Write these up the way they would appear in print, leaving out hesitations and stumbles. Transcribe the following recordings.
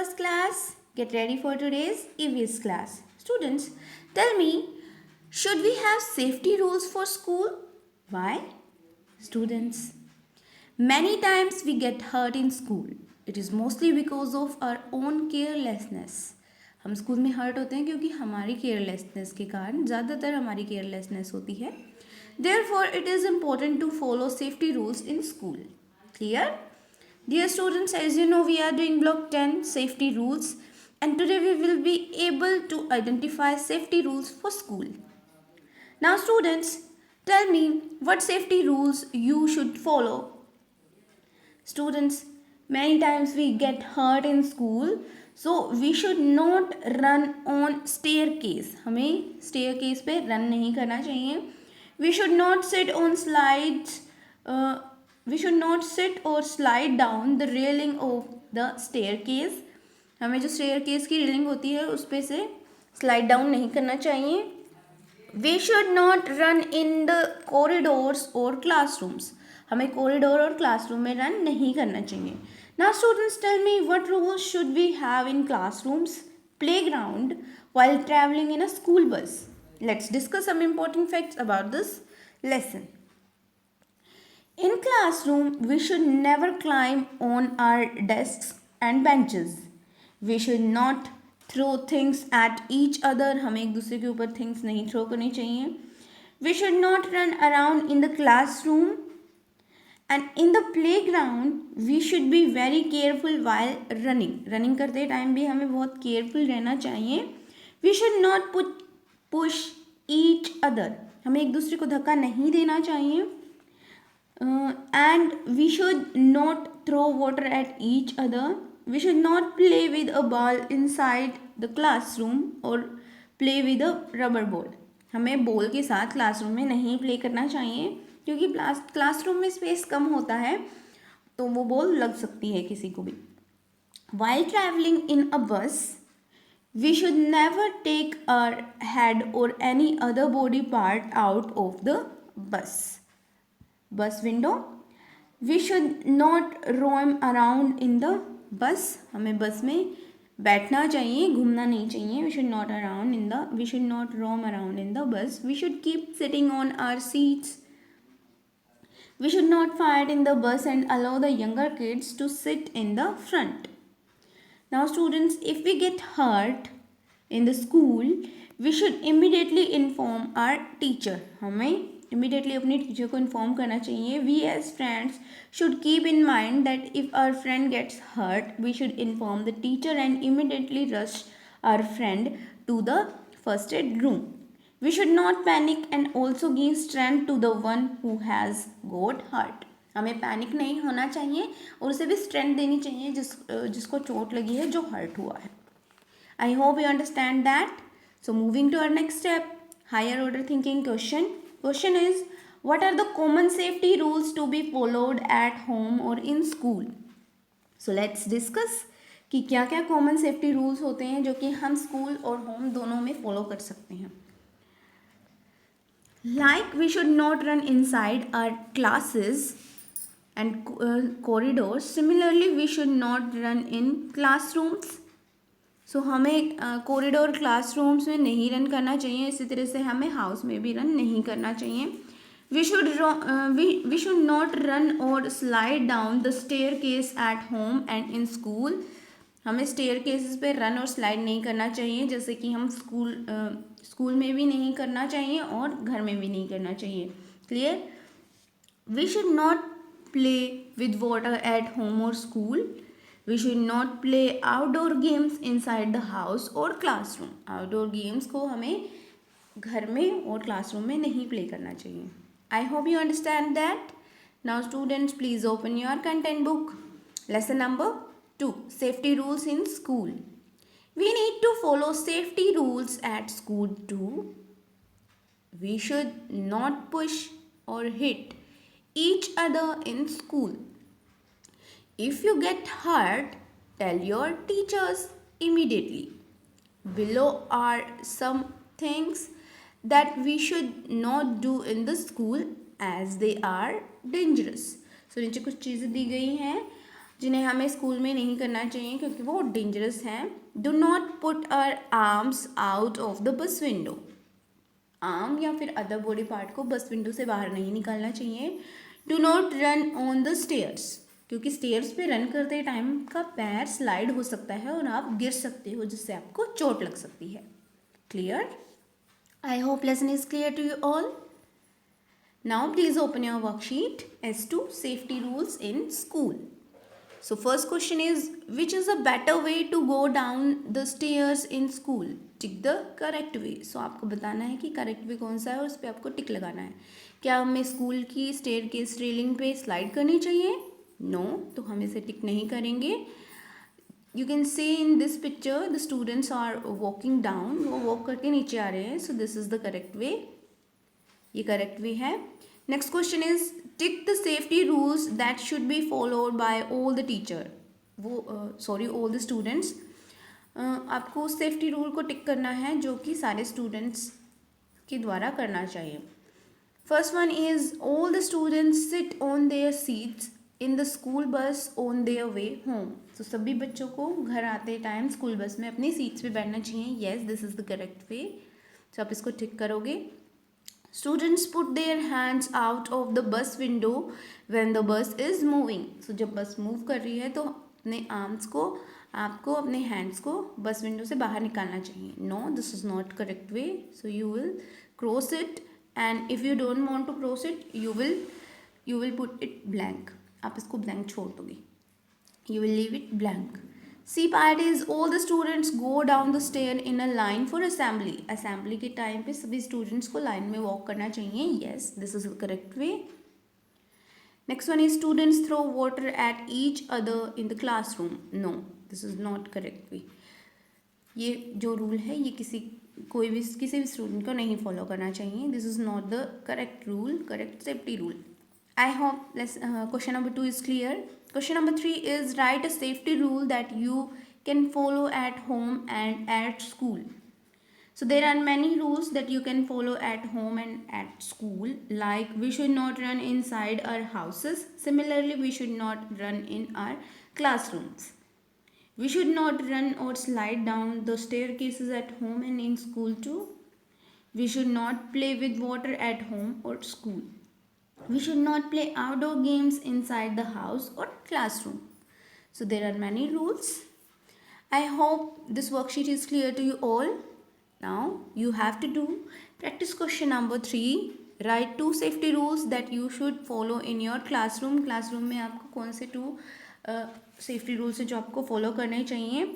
first class. Get ready for today's EVS class. Students, tell me, should we have safety rules for school? Why? Students, many times we get hurt in school. It is mostly because of our own carelessness. हम school में hurt होते हैं क्योंकि हमारी carelessness के कारण ज़्यादातर हमारी केयरलेसनेस होती है. Therefore, it is important to follow safety rules in school. Clear? Dear students, as you know, we are doing block 10 safety rules, and today we will be able to identify safety rules for school. Now students, tell me what safety rules you should follow. Students, many times we get hurt in school, so we should not run on staircase. हमें staircase पे run नहीं करना चाहिए. We should not sit on slides. We should not sit or slide down the railing of the staircase. हमें जो staircase की railing होती है उस पे से slide down नहीं करना चाहिए. We should not run in the corridors or classrooms. हमें corridor और classroom में run नहीं करना चाहिए. Now students, tell me what rules should we have in classrooms, playground, while traveling in a school bus. Let's discuss some important facts about this lesson. In classroom, we should never climb on our desks and benches. We should not throw things at each other. हमें एक दूसरे के ऊपर things नहीं throw करनी चाहिए. We should not run around in the classroom. And in the playground, we should be very careful while running. Running करते time भी हमें बहुत careful रहना चाहिए. We should not push each other. हमें एक दूसरे को धक्का नहीं देना चाहिए. And we should not throw water at each other. We should not play with a ball inside the classroom or play with a rubber ball. हमें ball के साथ क्लासरूम में नहीं प्ले करना चाहिए क्योंकि क्लासरूम में स्पेस कम होता है तो वो बॉल लग सकती है किसी को भी. While traveling in a bus, we should never take our head or any other body part out of the bus window. We should not roam around in the bus. हमें बस में बैठना चाहिए, घूमना नहीं चाहिए. We should not roam around in the bus. We should keep sitting on our seats. We should not fight in the bus and allow the younger kids to sit in the front. Now students, if we get hurt in the school, we should immediately inform our teacher. हमें immediately अपनी teacher को inform करना चाहिए. We as friends should keep in mind that if our friend gets hurt, we should inform the teacher and immediately rush our friend to the first aid room. We should not panic and also give strength to the one who has got hurt. हमें panic नहीं होना चाहिए और उसे भी strength देनी चाहिए जिसको चोट लगी है, जो हर्ट हुआ है. I hope you understand that. So moving to our next step, higher order thinking question. Question is, what are the common safety rules to be followed at home or in school? So let's discuss कि क्या क्या common safety rules होते हैं जो कि हम school और home दोनों में फॉलो कर सकते हैं. Like we should not run inside our classes and corridors. Similarly, we should not run in classrooms. सो हमें कॉरिडोर क्लासरूम्स में नहीं रन करना चाहिए. इसी तरह से हमें हाउस में भी रन नहीं करना चाहिए. वी शुड नॉट रन और slide down the staircase at home and in school. हमें स्टेयरकेसेस पे रन और स्लाइड नहीं करना चाहिए जैसे कि हम स्कूल में भी नहीं करना चाहिए और घर में भी नहीं करना चाहिए. Clear? We should not play with water at home और school. We should not play outdoor games inside the house or classroom. Outdoor games को हमें घर में और classroom में नहीं play करना चाहिए. I hope you understand that. Now students, please open your content book. Lesson number 2. Safety rules in school. We need to follow safety rules at school too. We should not push or hit each other in school. If you get hurt, tell your teachers immediately. Below are some things that we should not do in the school as they are dangerous. So नीचे कुछ चीज़ें दी गई हैं जिन्हें हमें school में नहीं करना चाहिए क्योंकि वो डेंजरस हैं. Do not put our arms out of the bus window. Arm या फिर अदर बॉडी पार्ट को बस विंडो से बाहर नहीं निकालना चाहिए. Do not run on the stairs, क्योंकि स्टेयर्स पे रन करते टाइम का पैर स्लाइड हो सकता है और आप गिर सकते हो जिससे आपको चोट लग सकती है. Clear? I hope lesson is clear to you all. Now please open your worksheet as to safety rules in school. So first question is, which is a better way to go down the stairs in school? Tick the correct way. So आपको बताना है कि correct way कौन सा है और उस पर आपको टिक लगाना है. क्या हमें स्कूल की स्टेयर के रेलिंग पे स्लाइड करनी चाहिए? नो, तो हम इसे टिक नहीं करेंगे. You can see in this picture the students are walking down. वो वॉक करके नीचे आ रहे हैं. So this is the correct way. ये करेक्ट वे है. Next question is, tick the safety rules that should be followed by all the teacher. All the students. आपको उस सेफ्टी रूल को टिक करना है जो कि सारे स्टूडेंट्स के द्वारा करना चाहिए. First one is, all the students sit on their seats in the school bus on their way home. तो सभी बच्चों को घर आते टाइम स्कूल बस में अपनी सीट्स पे बैठना चाहिए. Yes, this is the correct वे. तो आप इसको टिक करोगे. Students put their hands out of the bus window when the bus is moving. So जब बस मूव कर रही है तो अपने आर्म्स को आपको अपने हैंड्स को बस विंडो से बाहर निकालना चाहिए. No, this is not correct way. So you will cross it and if you don't want to cross it you will put it blank. आप इसको ब्लैंक छोड़ दोगे. You will leave it blank. C part is, all the students go down the stair in a line for assembly. Assembly के time पे सभी students को line में walk करना चाहिए. Yes, this is the correct way. Next one is, students throw water at each other in the classroom. No, this is not correct way. ये जो rule है ये किसी भी स्टूडेंट को नहीं फॉलो करना चाहिए. This is not the correct rule, correct safety rule. I hope question number 2 is clear. Question number 3 is, write a safety rule that you can follow at home and at school. So there are many rules that you can follow at home and at school, like we should not run inside our houses. Similarly, we should not run in our classrooms. We should not run or slide down the staircases at home and in school too. We should not play with water at home or school. We should not play outdoor games inside the house or classroom. So there are many rules. I hope this worksheet is clear to you all. Now you have to do practice question number 3. Write 2 safety rules that you should follow in your classroom. Classroom में आपको कौन से 2 safety rules हैं जो आपको follow करने चाहिए.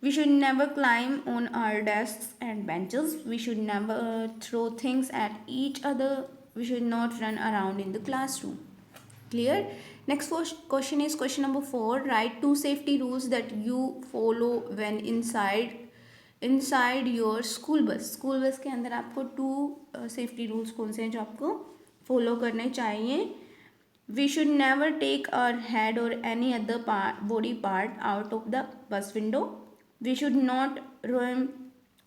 We should never climb on our desks and benches. We should never throw things at each other. We should not run around in the classroom. Clear? Next question is question number 4. Write 2 safety rules that you follow when inside your school bus. School bus के अंदर आपको 2 safety rules कौन से हैं जो आपको follow करने चाहिए. We should never take our head or any other body part out of the bus window. We should not roam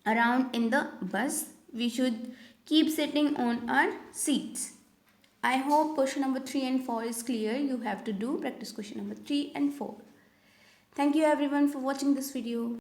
around in the bus. We should keep sitting on our seats. I hope question number 3 and 4 is clear. You have to do practice question number 3 and 4. Thank you everyone for watching this video.